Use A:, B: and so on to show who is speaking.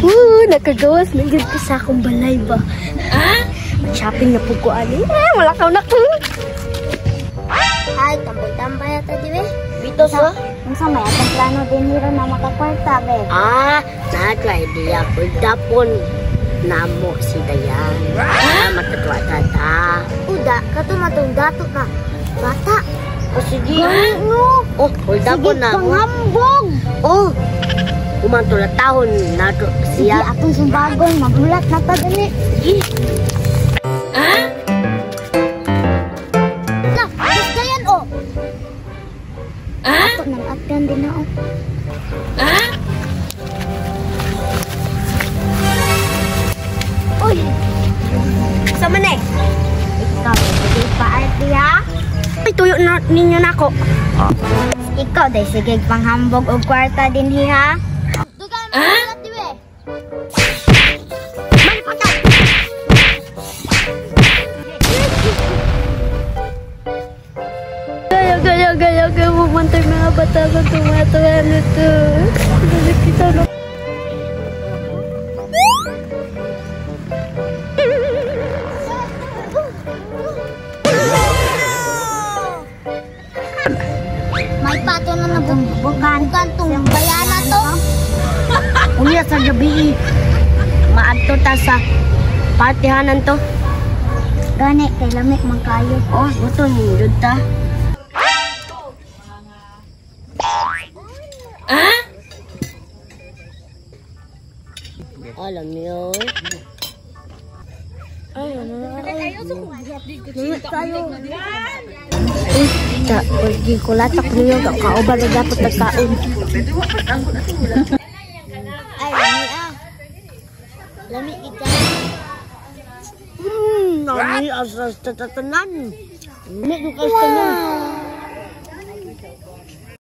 A: Nakagawas na yun ko sa akong balay ba? Mag-shopping na po ko ani. Malakaw na ko.
B: Ay, tambay-tambay ata di be.
A: Bitos ba?
B: Kung sa may atang plano din hiro na makakwarta be.
A: Naka idea ko. Dapon namo si Dayan. Matatuwa tata.
B: Uda, katumatong dato ka. Bata.
A: Sige.
B: No.
A: Hold dapon na.
B: Panghambog.
A: Umantula tahon na
B: Sige,
A: siya.
B: atong sumbagon. Magulat na pa dali.
A: Sige.
B: La, gusto yan o. Ato nang atyan din na o. Uy!
A: Sama na
B: Ikaw, sige pa ate ha?
A: Ay, tuyo na ninyo na ako.
B: Ikaw, day sige panghambog o kwarta din ha? Dugan mo na diwe.
A: Gaya, bumantay mga bata sa tumatawa na to. Kita na.
B: May pato na nabungbukan. Bukan tong bayana to.
A: Umiya sa gabi. Maadto ta sa partihanan to.
B: Gani, kay lamig man kayo.
A: Gusto niyo ta. Alam niyo. Pergi ko latak niyo. Kauban na dapat nagkaon.
B: Ay, lami Lami kita.
A: Nani asas tatatanan. Nani ko tanan.